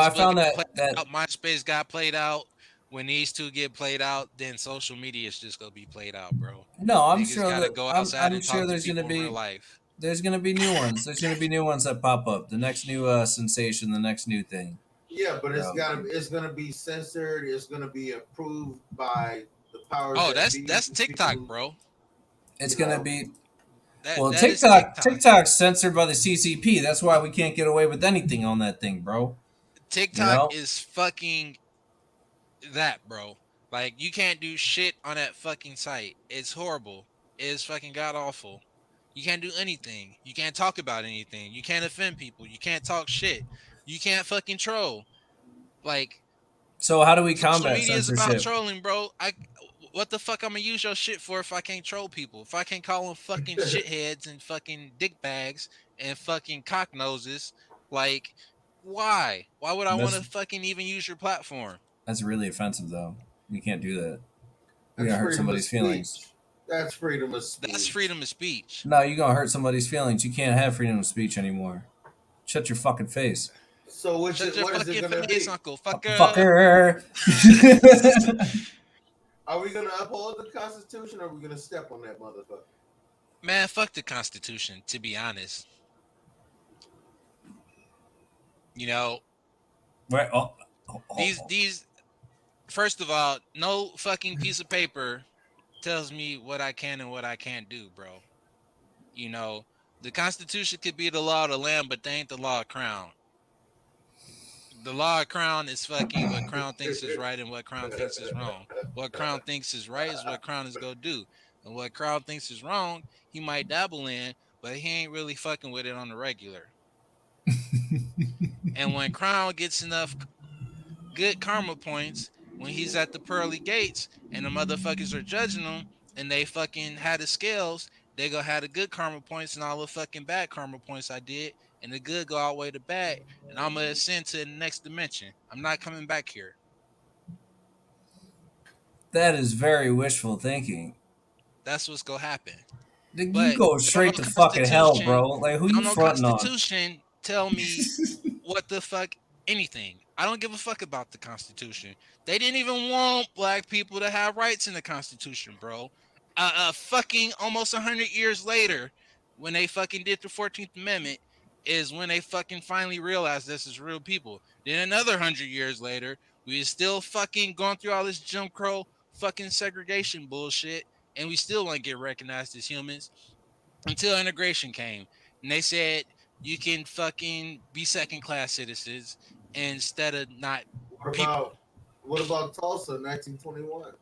I Facebook found got that played that out, MySpace got played out. When these two get played out, then social media is just gonna be played out, bro. no, I'm Niggas sure gotta that go outside I'm and sure talk to people in real life. there's gonna be new ones. There's gonna be new ones that pop up. The next new sensation, the next new thing. Yeah, but So it's gonna be censored. It's gonna be approved by the powers Oh, that that's be. that's These TikTok, people, bro. it's you gonna know, be That well, that is TikTok. TikTok's censored by the CCP. That's why we can't get away with anything on that thing, bro. You TikTok know. is fucking that, bro. Like you can't do shit on that fucking site. It's horrible. It's fucking god awful. You can't do anything. You can't talk about anything. You can't offend people. You can't talk shit. You can't fucking troll. Like So how do we social combat media is about censorship? trolling, bro. What the fuck I'm gonna use your shit for if I can't troll people? If I can't call them fucking shitheads and fucking dick bags and fucking cock noses, like why? Why would I want That's to fucking even use your platform? that's really offensive, though. You can't do that. You're that's gonna hurt freedom of somebody's feelings. speech. That's freedom of That's speech. freedom of speech. No, you're gonna hurt somebody's feelings. You can't have freedom of speech anymore. Shut your fucking face. So Shut your what is it fucking gonna face, be? Uncle Fucker. Fucker. Are we gonna uphold the Constitution, or are we gonna step on that motherfucker? Man, fuck the Constitution, to be honest. You know, Right. these first of all, no fucking piece of paper tells me what I can and what I can't do, bro. You know, the Constitution could be the law of the land, but they ain't the law of crown. The law of crown is fucking what crown thinks is right and what crown thinks is wrong. What crown thinks is right is what crown is gonna do. And what crown thinks is wrong, he might dabble in, but he ain't really fucking with it on the regular. And when crown gets enough good karma points, when he's at the pearly gates and the motherfuckers are judging him and they fucking had the scales, they gonna have the good karma points and all the fucking bad karma points I did, and the good go outweigh the bad, and I'm gonna ascend to the next dimension. I'm not coming back here. That is very wishful thinking. That's what's gonna happen. You But go straight to fucking hell, Constitution, bro. Like, who you don't no fronting on? Constitution tell me what the fuck anything. I don't give a fuck about the Constitution. They didn't even want black people to have rights in the Constitution, bro. Fucking almost 100 years later, when they fucking did the 14th Amendment, is when they fucking finally realized this is real people. Then another 100 years later, we still fucking going through all this Jim Crow fucking segregation bullshit, and we still won't get recognized as humans until integration came. And they said you can fucking be second class citizens instead of not What people. about what about Tulsa, 1921?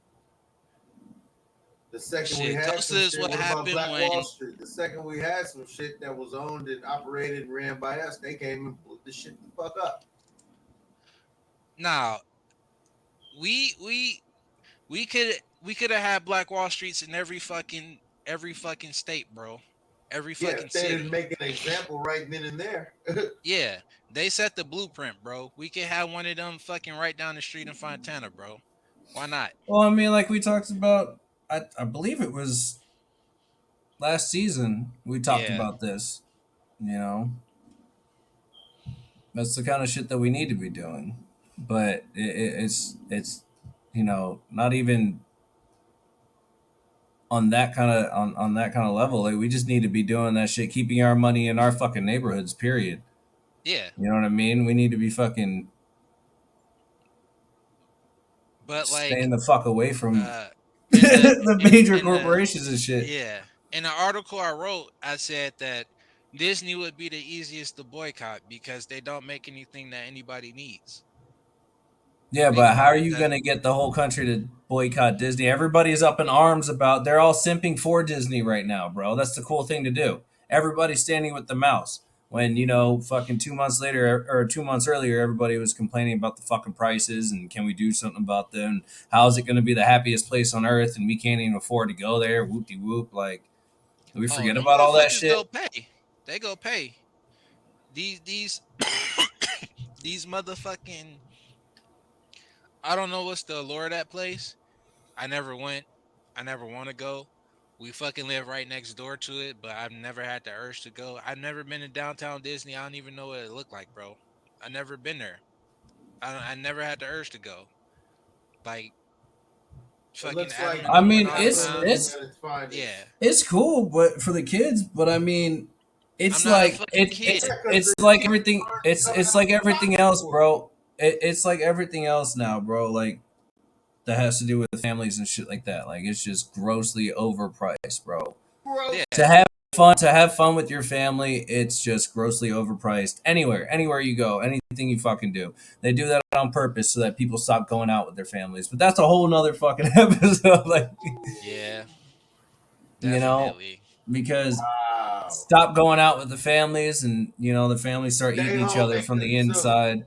The second we Shit, had Tulsa some is shit. what What about happened Black Wall when Street? The second we had some shit that was owned and operated and ran by us, they came and blew the shit the fuck up. now we could have had Black Wall Streets in every fucking state, bro. Every Yeah, fucking if they didn't city. make an example right then and there. Yeah, they set the blueprint, bro. We could have one of them fucking right down the street in Fontana, bro. Why not? Well, I mean, like we talked about, I believe it was last season we talked Yeah, about this. You know, that's the kind of shit that we need to be doing. But it's not even on that kind of level. Like, we just need to be doing that shit, keeping our money in our fucking neighborhoods. Period. yeah. You know what I mean? We need to be fucking But staying like, the fuck away from uh, in the the major in the corporations and shit. yeah, in the article I wrote, I said that Disney would be the easiest to boycott because they don't make anything that anybody needs. Yeah, They but how are you that going to get the whole country to boycott Disney? Everybody's up in arms about. They're all simping for Disney right now, bro. That's the cool thing to do. Everybody's standing with the mouse. When fucking 2 months later or 2 months earlier, everybody was complaining about the fucking prices and can we do something about them? How is it going to be the happiest place on earth and we can't even afford to go there? Whoop de whoop! Like, do we oh forget the about all that motherfuckers shit? go pay. They go pay these these motherfucking. I don't know what's the allure of that place. I never went. I never want to go. We fucking live right next door to it, but I've never had the urge to go. I've never been to downtown Disney. I don't even know what it looked like, bro. I never been there. I never had the urge to go. Like It fucking looks like Adam and I them fucking went mean, all the it's time. capitalism it's at its finest. Yeah, It's cool, but for the kids. But I mean, I'm it's not a like fucking kid. Yeah, because it's the like kids everything. aren't coming It's out like of everything pocket else, for it. bro. It's like everything else now, bro. Like, that has to do with families and shit like that. Like, it's just grossly overpriced, bro. Yeah, To have fun with your family, it's just grossly overpriced. Anywhere you go, anything you fucking do, they do that on purpose so that people stop going out with their families. But that's a whole nother fucking episode. Like, yeah, you know, definitely. because Wow. stop going out with the families, and the families start Stay eating each home other and from the consume. inside,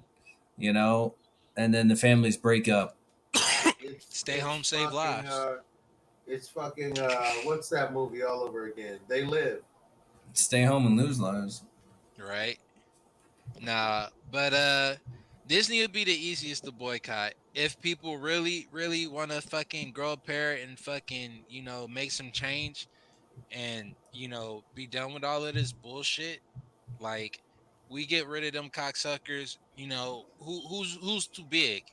you know and then the families break up. It's Stay it's home, save fucking lives. it's fucking what's that movie all over again? They Live. Stay home and lose lives. Right? Nah, but Disney would be the easiest to boycott if people really, really want to fucking grow a pair and fucking make some change and be done with all of this bullshit. Like we get rid of them cocksuckers, who's too big?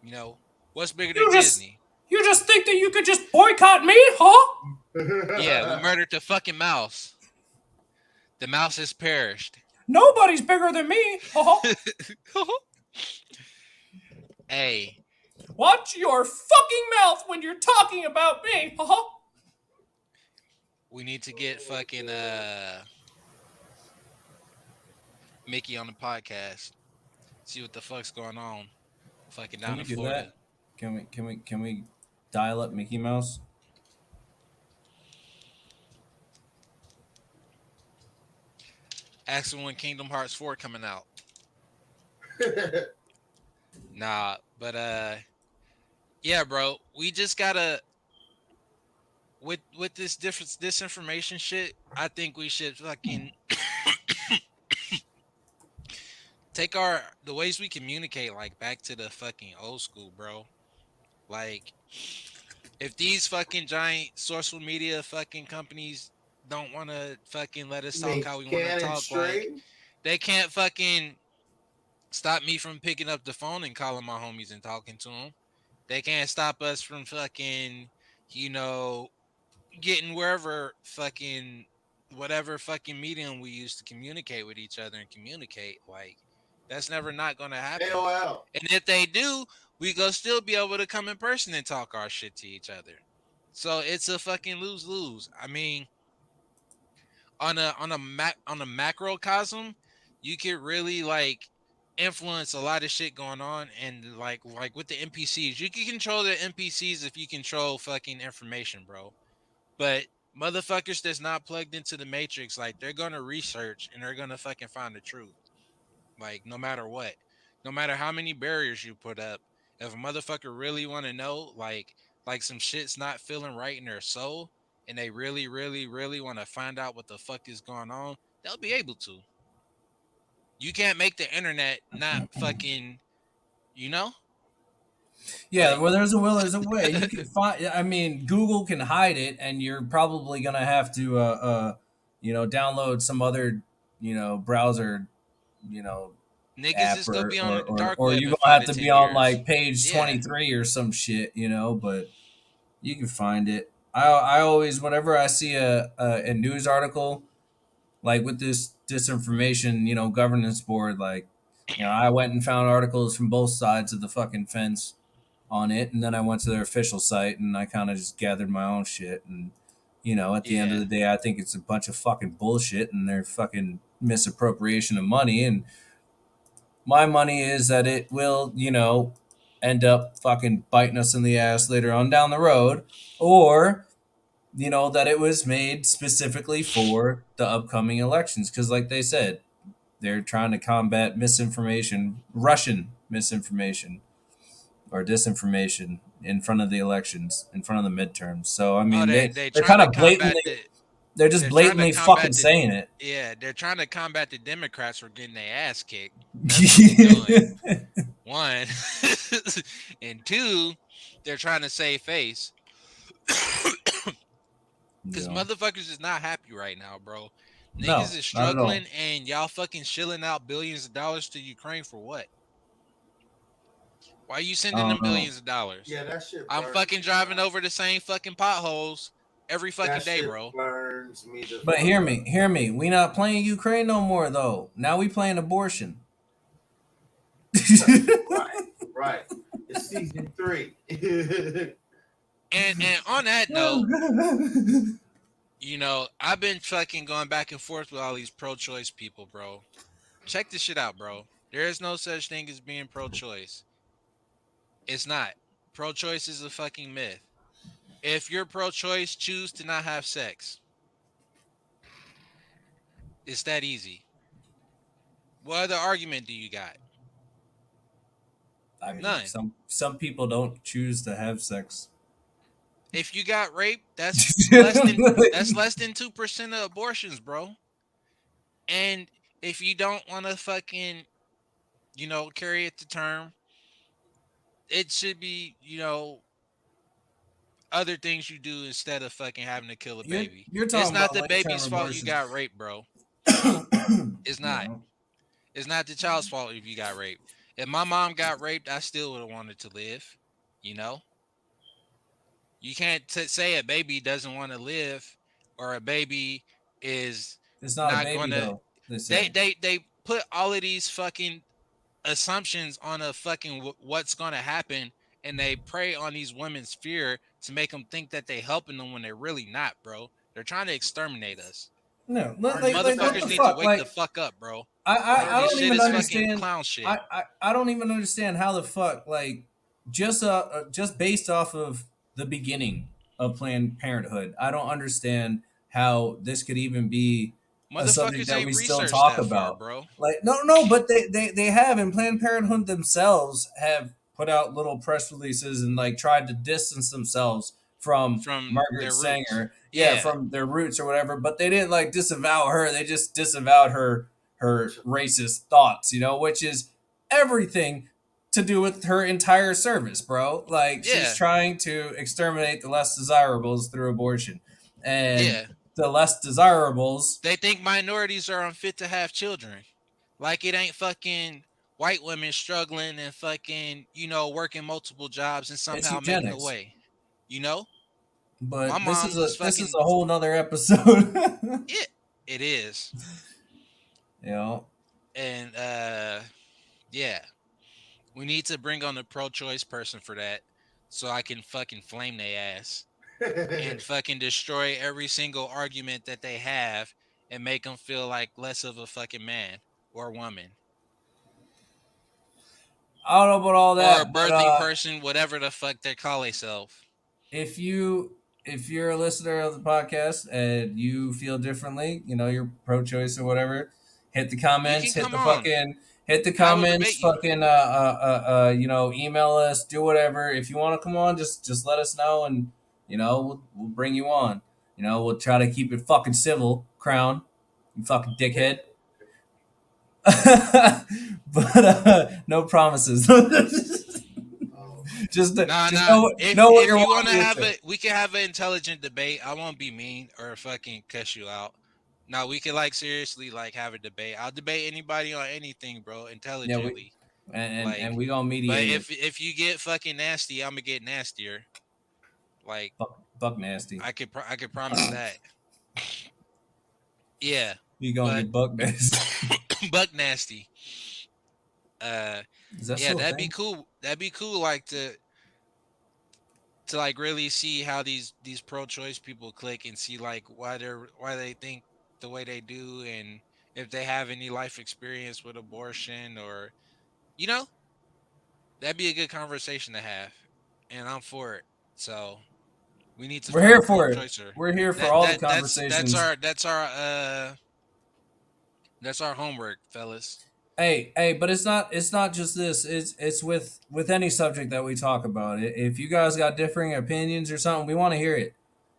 You know, what's bigger than You just Disney? you just think that you could just boycott me, huh? Yeah, we murdered the fucking mouse. The mouse has perished. Nobody's bigger than me, huh? Hey, Watch your fucking mouth when you're talking about me, huh? we need to get Oh, fucking God. Mickey on the podcast. See what the fuck's going on. Fucking Can down we in do Florida. that? Can we dial up Mickey Mouse? Ask him when Kingdom Hearts 4 coming out. Nah, but yeah, bro. We just gotta with this different disinformation shit. I think we should fucking take our the ways we communicate like back to the fucking old school, bro. Like if these fucking giant social media fucking companies don't want to fucking let us You talk mean how we want to Cannon talk, like String? they can't fucking stop me from picking up the phone and calling my homies and talking to them. They can't stop us from fucking, you know, getting wherever fucking whatever fucking medium we use to communicate with each other and communicate. Like that's never not gonna happen. AOL. And if they do, we go still be able to come in person and talk our shit to each other. So it's a fucking lose lose. I mean, on a macrocosm, you could really like influence a lot of shit going on, and like with the NPCs, you can control the NPCs if you control fucking information, bro. But motherfuckers that's not plugged into the matrix, like they're gonna research and they're gonna fucking find the truth. Like no matter what, no matter how many barriers you put up, if a motherfucker really want to know, like some shit's not feeling right in their soul, and they really, really, really want to find out what the fuck is going on, they'll be able to. You can't make the internet not fucking, you know, Yeah, like well, there's a will, there's a way. You can find. I mean, Google can hide it, and you're probably gonna have to, download some other, browser, you know, niggas app, is gonna or be on or the or, dark or web you're in gonna five have to to be ten on years. like page Yeah, 23 or some shit, but you can find it. I always, whenever I see a news article like with this disinformation, governance board, like, I went and found articles from both sides of the fucking fence on it, and then I went to their official site and I kind of just gathered my own shit. And at the end of yeah, the day, I think it's a bunch of fucking bullshit and their fucking misappropriation of money. And my money is that it will, end up fucking biting us in the ass later on down the road, or that it was made specifically for the upcoming elections. Because, like they said, they're trying to combat misinformation, Russian misinformation or disinformation in front of the elections, in front of the midterms. So, I oh, mean, they they're trying kind to of combat blatantly, the they're just they're trying to blatantly fucking combat the saying it. yeah, they're trying to combat the Democrats for getting their ass kicked. That's what they're doing. One, and two, they're trying to save face because Yeah. motherfuckers is not happy right now, bro. No, Niggas is not at all. struggling, and y'all fucking shilling out billions of dollars to Ukraine for what? Why are you I sending them don't know. billions of dollars? Yeah, that shit I'm burns fucking me driving up. over the same fucking potholes every That fucking day, shit bro. burns me the But fuck hear up. me, hear me. We not playing Ukraine no more though. Now we playing abortion. Right, right. It's season three. And on that note, I've been fucking going back and forth with all these pro-choice people, bro. Check this shit out, bro. There is no such thing as being pro-choice. It's not. Pro-choice is a fucking myth. If you're pro-choice, choose to not have sex. It's that easy. What other argument do you got? I mean, None. some people don't choose to have sex. If you got raped, that's less than 2% of abortions, bro. And if you don't want to fucking, carry it to term, it should be, other things you do instead of fucking having to kill a you're baby. you're It's talking not about the late term baby's fault you abortion. got raped, bro. It's not. Yeah. It's not the child's fault if you got raped. If my mom got raped, I still would have wanted to live. You know, you can't say a baby doesn't want to live or a baby is It's not a not baby going to. though. They They say they they put all of these fucking assumptions on a fucking what's going to happen, and they prey on these women's fear to make them think that they helping them when they're really not, bro. They're trying to exterminate us. no, Are like, you like what Motherfuckers the saying? need to fuck? wake the Like, fuck up, bro. I, Like I, I Are this don't shit even is fucking understand. clown shit. I don't even understand how the fuck like just based off of the beginning of Planned Parenthood. I don't understand how this could even be a subject Motherfuckers that we ain't still researched talk that far, about. bro. Like no, but they have, and Planned Parenthood themselves have put out little press releases and like tried to distance themselves from From Margaret their roots. Sanger, yeah, Yeah, from their roots or whatever. But they didn't like disavow her; they just disavowed her racist thoughts, which is everything to do with her entire service, bro. Like she's yeah, trying to exterminate the less desirables through abortion, and yeah. the less desirables, They think minorities are unfit to have children. Like it ain't fucking white women struggling and fucking, working multiple jobs and it's somehow making a eugenics. way. You know? My But this is mom a was this is fucking a whole nother episode. it. It is. you know, And yeah. We need to bring on a pro choice person for that so I can fucking flame their ass and fucking destroy every single argument that they have and make them feel like less of a fucking man or woman I don't know about all or a that, but birthing person, whatever the fuck they call themselves. if you if you're a listener of the podcast and you feel differently, you're pro-choice or whatever, hit the You comments, can come on. hit the I will comments, debate you. fucking email us, do whatever. If you want to come on, just let us know, and we'll bring you on. We'll try to keep it fucking civil, Crown, you fucking dickhead. But no promises. Oh, Nah, Just nah. If know what if you're you want to walking have into. it, we can have an intelligent debate. I won't be mean or fucking cuss you out. No, we can like seriously like have a debate. I'll debate anybody on anything, bro, Yeah, we intelligently. and Like, we gonna but mediate it. if you get fucking nasty, I'm gonna get nastier. Like, Buck nasty. I could promise that. Yeah, You gonna but get buck nasty. buck nasty. Uh, Is that yeah, still a that'd be thing? cool. That'd be cool. Like to like really see how these pro-choice people click and see like why they think the way they do and if they have any life experience with abortion or you know that'd be a good conversation to have, and I'm for it. So we need to We're find here a for it. pro-choicer. We're here for That all the that that's that's conversations. our that's our homework, fellas. Hey, but it's not just this. It's with any subject that we talk about. If you guys got differing opinions or something, we want to hear it.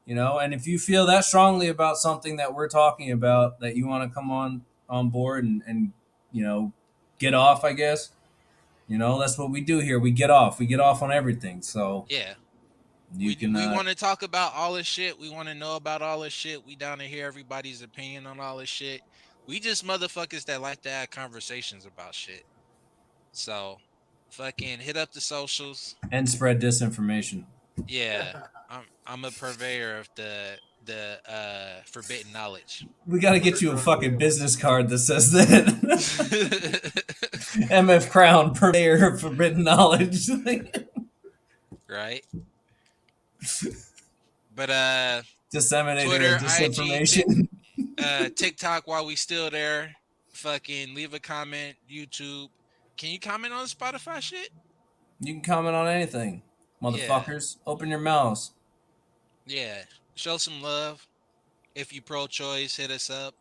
And if you feel that strongly about something that we're talking about, that you want to come on board and you know get off, I guess. That's what we do here. We get off. We get off on everything. So Yeah. you We can we want to talk about all this shit. We want to know about all this shit. We down to hear everybody's opinion on all this shit. We just motherfuckers that like to have conversations about shit. So, fucking hit up the socials. and spread disinformation. Yeah, I'm a purveyor of the forbidden knowledge. We got to get you a fucking business card that says that. MF Crown, purveyor of forbidden knowledge. Right? But Disseminator of Twitter, IG, disinformation. TikTok while we still there. Fucking leave a comment. YouTube. Can you comment on Spotify shit? You can comment on anything. Yeah. Motherfuckers, open your mouths. Yeah. Show some love. If you pro choice, hit us up.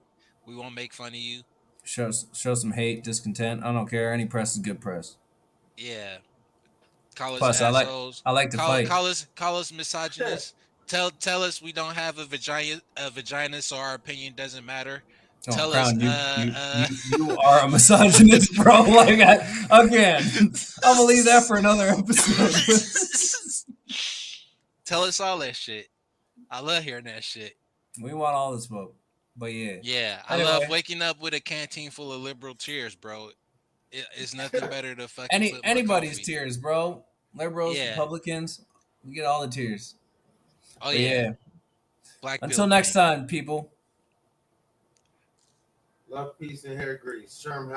We won't make fun of you. Show some hate, discontent. I don't care. Any press is good press. Yeah. Call us Plus, assholes. I like to fight. Call us misogynists. Tell us we don't have a vagina, so our opinion doesn't matter. Oh, Tell us Crown, you are a misogynist, bro. Again, I'm gonna leave that for another episode. tell us all that shit. I love hearing that shit. We want all the smoke. But yeah. Yeah, I love Anyway, waking up with a canteen full of liberal tears, bro. It's nothing better to fucking put more anybody's coffee. tears, bro. Liberals, Yeah. Republicans, we get all the tears. Oh But yeah. yeah. Black pill Until next cream. time, people. Love, peace, and hair grease. Shermhouse.